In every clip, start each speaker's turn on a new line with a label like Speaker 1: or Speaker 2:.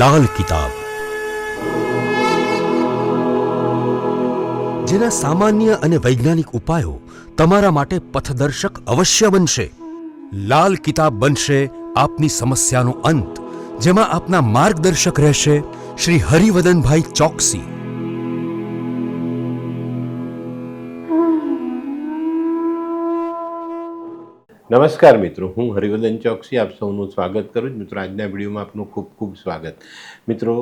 Speaker 1: લાલ કિતાબ, જેના સામાન્ય અને વૈજ્ઞાનિક ઉપાયો તમારા માટે પથદર્શક અવશ્ય બનશે. લાલ કિતાબ બનશે આપની સમસ્યાનો અંત, જેમાં આપના માર્ગદર્શક રહેશે શ્રી હરિવદનભાઈ ચોકસી.
Speaker 2: નમસ્કાર મિત્રો, હું હરિવદન ચોકસી આપ સૌનું સ્વાગત કરું છું. મિત્રો, આજના વિડીયોમાં આપનું ખૂબ ખૂબ સ્વાગત. મિત્રો,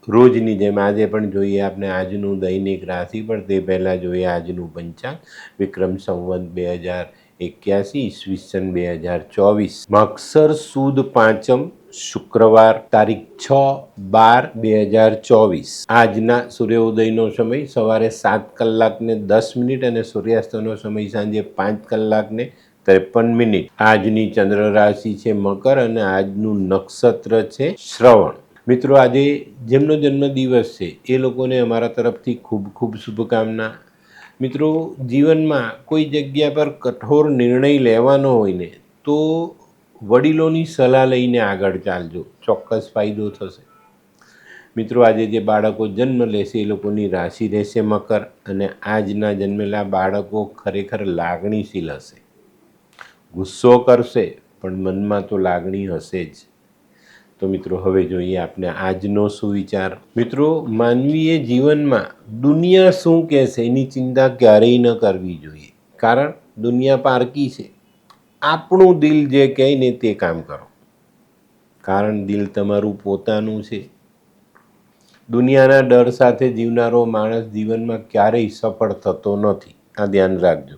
Speaker 2: રોજની જેમ આજે પણ જોઈએ આપણે આજનું દૈનિક રાશિફળ. તે પહેલાં જોઈએ આજનું પંચાંગ. વિક્રમ સંવત 2081 ઈસવીસન 2024, મગસર સુદ પાંચમ, શુક્રવાર, તારીખ 6/12/2024. આજના સૂર્યોદયનો સમય સવારે 7:10 અને સૂર્યાસ્તનો સમય સાંજે 5:53. આજની ચંદ્ર રાશિ છે મકર અને આજનું નક્ષત્ર છે શ્રવણ. મિત્રો, આજે જેમનો જન્મદિવસ છે એ લોકોને અમારા તરફથી ખૂબ ખૂબ શુભકામના. મિત્રો, જીવનમાં કોઈ જગ્યા પર કઠોર નિર્ણય લેવાનો હોય ને તો વડીલોની સલાહ લઈને આગળ ચાલજો, ચોક્કસ ફાયદો થશે. મિત્રો, આજે જે બાળકો જન્મ લેશે એ લોકોની રાશિ રહેશે મકર અને આજના જન્મેલા બાળકો ખરેખર લાગણીશીલ હશે. ગુસ્સો કરશે પણ મનમાં તો લાગણી હશે જ. તો મિત્રો, હવે જોઈએ આપણે આજનો સુવિચાર. મિત્રો, માનવીએ જીવનમાં દુનિયા શું કહેશે એની ચિંતા ક્યારેય ન કરવી જોઈએ, કારણ દુનિયા પારકી છે. આપણું દિલ જે કહે ને તે કામ કરો, કારણ દિલ તમારું પોતાનું છે. દુનિયાના ડર સાથે જીવનારો માણસ જીવનમાં ક્યારેય સફળ થતો નથી, આ ધ્યાન રાખજો.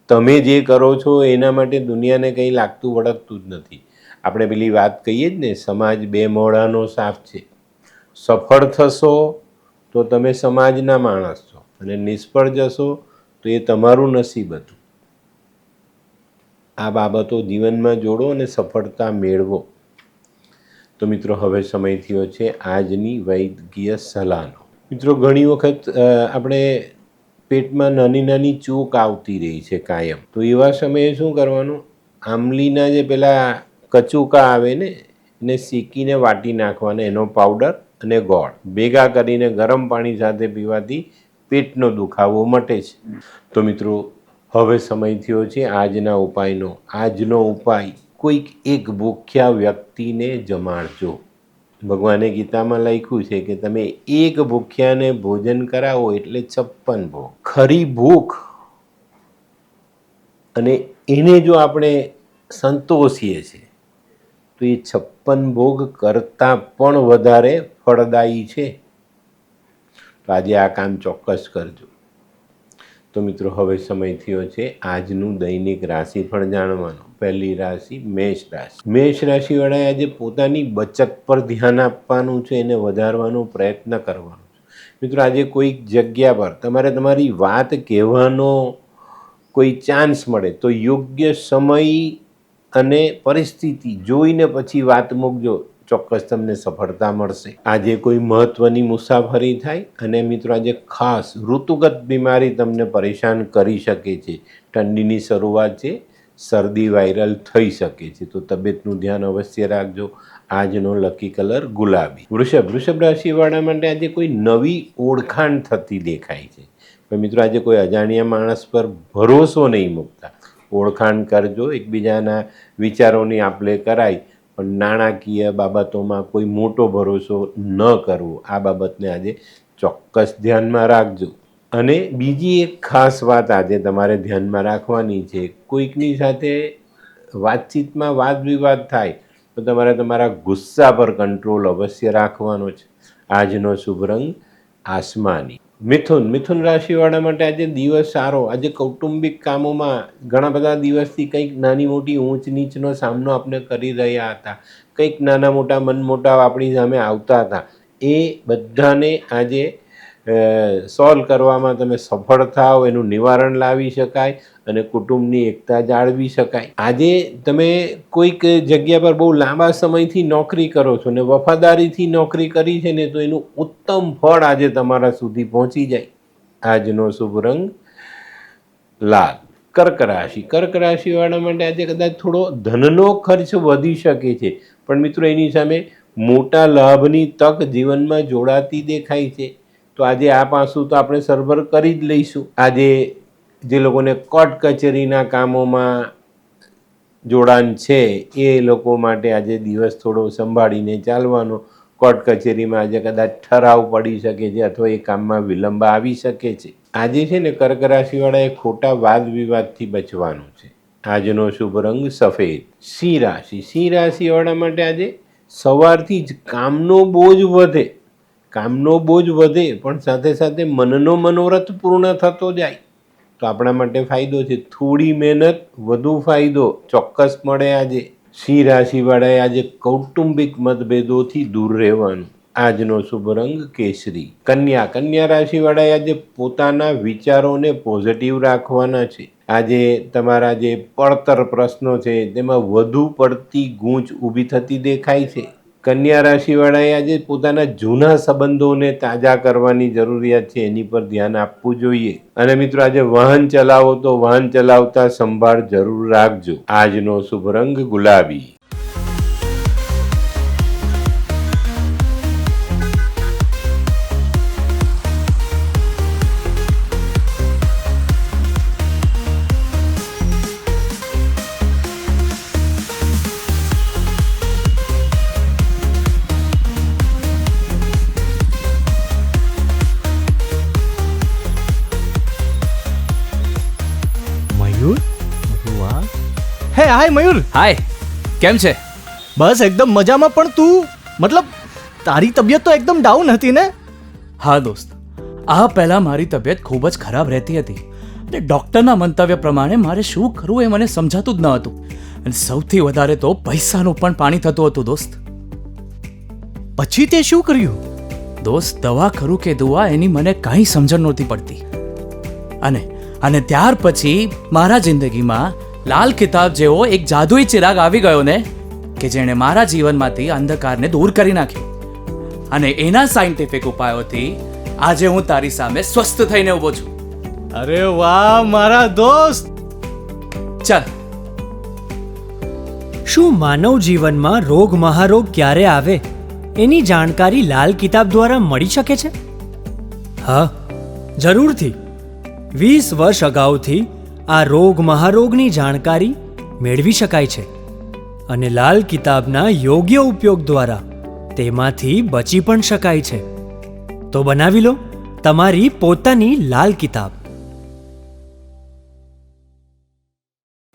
Speaker 2: તમે જે કરો છો એના માટે દુનિયાને કંઈ લાગતું વળગતું જ નથી. આપણે પેલી વાત કહીએ જ ને, સમાજ બે મોઢાનો સાપ છે. સફળ થશો તો તમે સમાજના માણસ છો અને નિષ્ફળ જશો તો એ તમારું નસીબ હતું. આ બાબતો જીવનમાં જોડો અને સફળતા મેળવો. તો મિત્રો, હવે સમય થયો છે આજની વૈદ્યકીય સલાહનો. મિત્રો, ઘણી વખત આપણે પેટમાં નાની નાની ચૂક આવતી રહી છે કાયમ. તો એવા સમયે શું કરવાનું? આંબલીના જે પેલા કચુકા આવે ને એને શેકીને વાટી નાખવાના, એનો પાવડર અને ગોળ ભેગા કરીને ગરમ પાણી સાથે પીવાથી પેટનો દુખાવો મટે છે. તો મિત્રો, હવે સમય થયો છે આજના ઉપાયનો. આજનો ઉપાય, કોઈક એક ભૂખ્યા વ્યક્તિને જમાડજો. ભગવાને ગીતામાં લખ્યું છે કે તમે એક ભૂખ્યાને ભોજન કરાવો એટલે 56 ભોગ. ખરી ભૂખ અને એને જો આપણે સંતોષીએ છીએ તો એ 56 ભોગ કરતાં પણ વધારે ફળદાયી છે. તો આજે આ કામ ચોક્કસ કરજો. તો મિત્રો, હવે સમય થયો છે આજનું દૈનિક રાશિફળ જાણવાનો. પહેલી રાશિ મેષ રાશિ. મેષ રાશિવાળાએ આજે પોતાની બચત પર ધ્યાન આપવાનું છે, એને વધારવાનો પ્રયત્ન કરવાનો છે. મિત્રો, આજે કોઈક જગ્યા પર તમારે તમારી વાત કહેવાનો કોઈ ચાન્સ મળે તો યોગ્ય સમય અને પરિસ્થિતિ જોઈને પછી વાત મૂકજો, ચોક્કસ તમને સફળતા મળશે. આજે કોઈ મહત્ત્વની મુસાફરી થાય અને મિત્રો, આજે ખાસ ઋતુગત બીમારી તમને પરેશાન કરી શકે છે. ઠંડીની શરૂઆત છે, શરદી વાયરલ થઈ શકે છે, તો તબિયતનું ધ્યાન અવશ્ય રાખજો. આજનો લકી કલર ગુલાબી. વૃષભ રાશિવાળા માટે આજે કોઈ નવી ઓળખાણ થતી દેખાય છે. પણ મિત્રો, આજે કોઈ અજાણ્યા માણસ પર ભરોસો નહીં મૂકતા. ઓળખાણ કરજો, એકબીજાના વિચારોની આપ-લે કરાય, પણ નાણાકીય બાબતોમાં કોઈ મોટો ભરોસો ન કરવો, આ બાબતને આજે ચોક્કસ ધ્યાનમાં રાખજો. અને બીજી એક ખાસ વાત આજે તમારે ધ્યાનમાં રાખવાની છે. કોઈકની સાથે વાતચીતમાં વાદ વિવાદ થાય તો તમારે તમારા ગુસ્સા પર કંટ્રોલ અવશ્ય રાખવાનો છે. આજનો શુભ રંગ આસમાની. મિથુન રાશિવાળા માટે આજે દિવસ સારો. આજે કૌટુંબિક કામોમાં ઘણા બધા દિવસથી કંઈક નાની મોટી ઊંચ નીચનો સામનો આપણે કરી રહ્યા હતા. કંઈક નાના મોટા મનમોટાવ આપણી સામે આવતા હતા. એ બધાને આજે સોલ્વ કરવામાં તમે સફળ થાઓ, એનું નિવારણ લાવી શકાય અને કુટુંબની એકતા જાળવી શકાય. આજે તમે કોઈક જગ્યા પર બહુ લાંબા સમયથી નોકરી કરો છો ને વફાદારીથી નોકરી કરી છે ને, તો એનું ઉત્તમ ફળ આજે તમારા સુધી પહોંચી જાય. આજનો શુભ રંગ લાલ. કર્ક રાશિવાળા માટે આજે કદાચ થોડો ધનનો ખર્ચ વધી શકે છે, પણ મિત્રો, એની સામે મોટા લાભની તક જીવનમાં જોડાતી દેખાય છે. તો આજે આ પાસું તો આપણે સરભર કરી જ લઈશું. આજે જે લોકોને કોર્ટ કચેરીના કામોમાં જોડાણ છે એ લોકો માટે આજે દિવસ થોડો સંભાળીને ચાલવાનો. કોર્ટ કચેરીમાં આજે કદાચ ઠરાવ પડી શકે છે અથવા એ કામમાં વિલંબ આવી શકે છે. આજે છે ને કર્ક રાશિવાળાએ ખોટા વાદ વિવાદથી બચવાનું છે. આજનો શુભ રંગ સફેદ. સિંહ રાશિ. સિંહ રાશિવાળા માટે આજે સવારથી જ કામનો બોજ વધે. કામનો બોજ વધે પણ સાથે સાથે મનનો મનોરથ પૂર્ણ થતો જાય તો આપણા માટે ફાયદો છે. થોડી મહેનત વધુ ફાયદો ચોક્કસ મળે. આજે સિંહ રાશિવાળાએ આજે કૌટુંબિક મતભેદોથી દૂર રહેવાનું. આજનો શુભ રંગ કેસરી. કન્યા. કન્યા રાશિવાળાએ આજે પોતાના વિચારોને પોઝિટિવ રાખવાના છે. આજે તમારા જે પડતર પ્રશ્નો છે તેમાં વધુ પડતી ગૂંચ ઊભી થતી દેખાય છે. કન્યા રાશિવાળાએ આજે પોતાના જૂના સંબંધોને તાજા કરવાની જરૂરિયાત છે, એની પર ધ્યાન આપવું જોઈએ. અને મિત્રો આજે વાહન ચલાવો તો વાહન ચલાવતા સંભાળ જરૂર રાખજો. આજનો શુભ રંગ ગુલાબી.
Speaker 3: મયુર, વાહ. હે હાય મયુર.
Speaker 4: હાય, કેમ છે?
Speaker 3: બસ એકદમ મજામાં. પણ તું મતલબ તારી તબિયત તો એકદમ ડાઉન હતી ને?
Speaker 4: હા દોસ્ત, આ પહેલા મારી તબિયત ખૂબ જ ખરાબ રહેતી હતી અને ડૉક્ટરના મંતવ્ય પ્રમાણે મારે શું કરવું એ મને સમજાતું જ ન હતું. અને સૌથી વધારે તો પૈસાનું પણ પાણી થતું હતું દોસ્ત.
Speaker 3: પછી તે શું કર્યું?
Speaker 4: દોસ્ત, દવા ખરું કે દુઆ એની મને કાંઈ સમજણ નહોતી પડતી. અને ત્યાર પછી મારા જિંદગીમાં લાલ કિતાબ જેવો એક જાદુઈ ચિરાગ આવી ગયો ને કે જેણે મારા જીવનમાંથી અંધકારને દૂર કરી નાખ્યો. અને એના સાયન્ટિફિક ઉપાયોથી આજે હું તારી સામે સ્વસ્થ થઈને ઊભો છું.
Speaker 3: અરે વાહ મારા દોસ્ત.
Speaker 4: ચાલ.
Speaker 5: શું માનવ જીવનમાં રોગ મહારોગ ક્યારે આવે એની જાણકારી લાલ કિતાબ દ્વારા મળી શકે છે? હા, જરૂરથી. 20 વર્ષ અગાઉથી આ રોગ મહારોગની જાણકારી મેળવી શકાય છે અને લાલ કિતાબના યોગ્ય ઉપયોગ દ્વારા તેમાંથી બચી પણ શકાય છે. તો બનાવી લો તમારી પોતાની લાલ કિતાબ.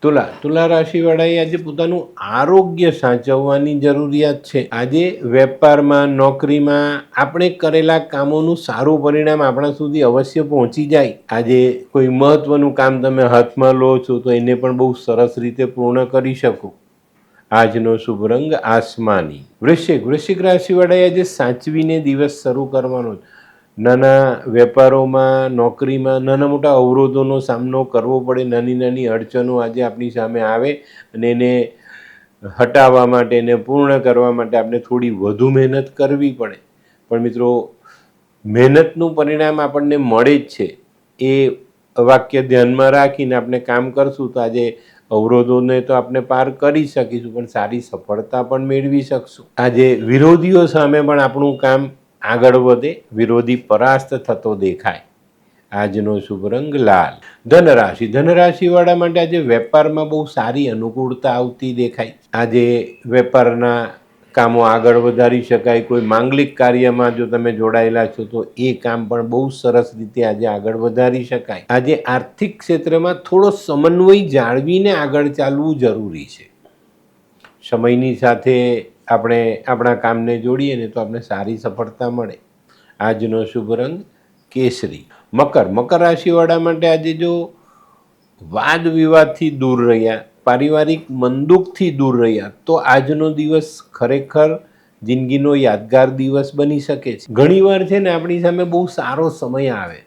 Speaker 2: તુલા રાશિવાળાએ આજે પોતાનું આરોગ્ય સાચવવાની જરૂરિયાત છે. આજે વેપારમાં, નોકરીમાં આપણે કરેલા કામોનું સારું પરિણામ આપણા સુધી અવશ્ય પહોંચી જાય. આજે કોઈ મહત્વનું કામ તમે હાથમાં લો છો તો એને પણ બહુ સરસ રીતે પૂર્ણ કરી શકો. આજનો શુભ રંગ આસમાની. વૃશ્ચિક રાશિવાળાએ આજે સાચવીને દિવસ શરૂ કરવાનો. નાના વેપારોમાં, નોકરીમાં નાના મોટા અવરોધોનો સામનો કરવો પડે. નાની નાની અડચણો આજે આપણી સામે આવે અને એને હટાવવા માટે, એને પૂર્ણ કરવા માટે આપણે થોડી વધુ મહેનત કરવી પડે. પણ મિત્રો, મહેનતનું પરિણામ આપણને મળે જ છે. એ વાક્ય ધ્યાનમાં રાખીને આપણે કામ કરશું તો આજે અવરોધોને તો આપણે પાર કરી શકીશું પણ સારી સફળતા પણ મેળવી શકશું. આજે વિરોધીઓ સામે પણ આપણું કામ આગળ વધે, વિરોધી પરાસ્ત થતો દેખાય. આજનો શુભ રંગ લાલ. ધનરાશિવાળા માટે આજે વેપારમાં બહુ સારી અનુકૂળતા આવતી દેખાય. આજે વેપારના કામો આગળ વધારી શકાય. કોઈ માંગલિક કાર્યમાં જો તમે જોડાયેલા છો તો એ કામ પણ બહુ સરસ રીતે આજે આગળ વધારી શકાય. આજે આર્થિક ક્ષેત્રમાં થોડો સમન્વય જાળવીને આગળ ચાલવું જરૂરી છે. સમયની સાથે આપણે આપણા કામને જોડીએ ને તો આપણે સારી સફળતા મળે. આજનો શુભ રંગ કેસરી. મકર રાશિવાળા માટે આજે જો વાદ વિવાદથી દૂર રહ્યા, પારિવારિક મંદુકથી દૂર રહ્યા તો આજનો દિવસ ખરેખર જિંદગીનો યાદગાર દિવસ બની શકે છે. ઘણીવાર છે ને આપણી સામે બહુ સારો સમય આવે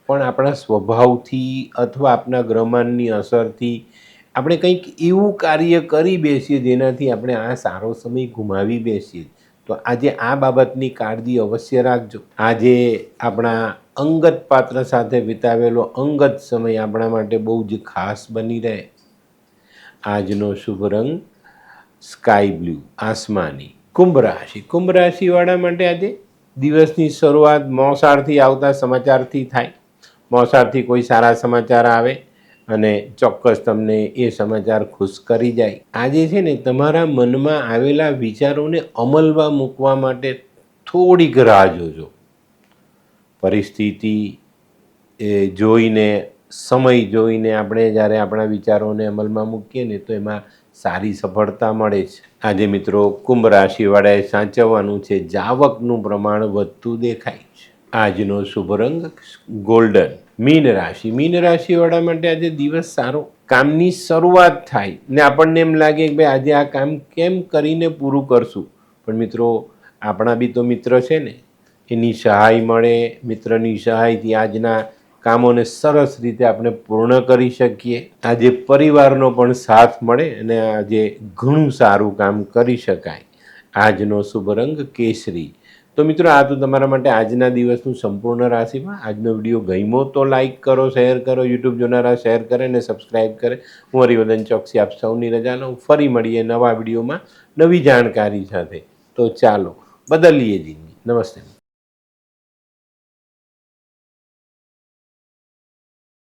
Speaker 2: પણ આપણા સ્વભાવથી અથવા આપણા ગ્રહમાનની અસરથી આપણે કંઈક એવું કાર્ય કરી બેસીએ જેનાથી આપણે આ સારો સમય ગુમાવી બેસીએ. તો આજે આ બાબતની કાળજી અવશ્ય રાખજો. આજે આપણા અંગત પાત્ર સાથે વિતાવેલો અંગત સમય આપણા માટે બહુ જ ખાસ બની રહે. આજનો શુભ રંગ સ્કાય બ્લુ, આસમાની. કુંભ રાશિવાળા માટે આજે દિવસની શરૂઆત મોસાળથી આવતા સમાચારથી થાય. મોસાળથી કોઈ સારા સમાચાર આવે અને ચોક્કસ તમને એ સમાચાર ખુશ કરી જાય. આજે છે ને તમારા મનમાં આવેલા વિચારોને અમલમાં મૂકવા માટે થોડીક રાહ જોજો. પરિસ્થિતિ જોઈને, સમય જોઈને આપણે જ્યારે આપણા વિચારોને અમલમાં મૂકીએ ને તો એમાં સારી સફળતા મળે છે. આજે મિત્રો કુંભ રાશિવાળાએ સાચવવાનું છે, જાવકનું પ્રમાણ વધતું દેખાય છે. આજનો શુભ રંગ ગોલ્ડન. મીન રાશિવાળા માટે આજે દિવસ સારો. કામની શરૂઆત થાય ને આપણને એમ લાગે કે ભાઈ આજે આ કામ કેમ કરીને પૂરું કરશું, પણ મિત્રો આપણા બી તો મિત્ર છે ને, એની સહાય મળે. મિત્રની સહાયથી આજના કામોને સરસ રીતે આપણે પૂર્ણ કરી શકીએ. આજે પરિવારનો પણ સાથ મળે અને આજે ઘણું સારું કામ કરી શકાય. આજનો શુભ રંગ કેસરી. તો મિત્રો આ તો તમારા માટે આજના દિવસનું સંપૂર્ણ રાશિમાં. આજનો વિડીયો ગમ્યો તો લાઈક કરો, શેર કરો, યુટ્યુબ જોનારા શેર કરે અને સબસ્ક્રાઈબ કરે. હું હરિવર્ધન ચોકસી આપ સૌની રજા લઉં. ફરી મળીએ નવા વિડીયોમાં નવી જાણકારી સાથે. તો ચાલો બદલીએ જિંદગી. નમસ્તે.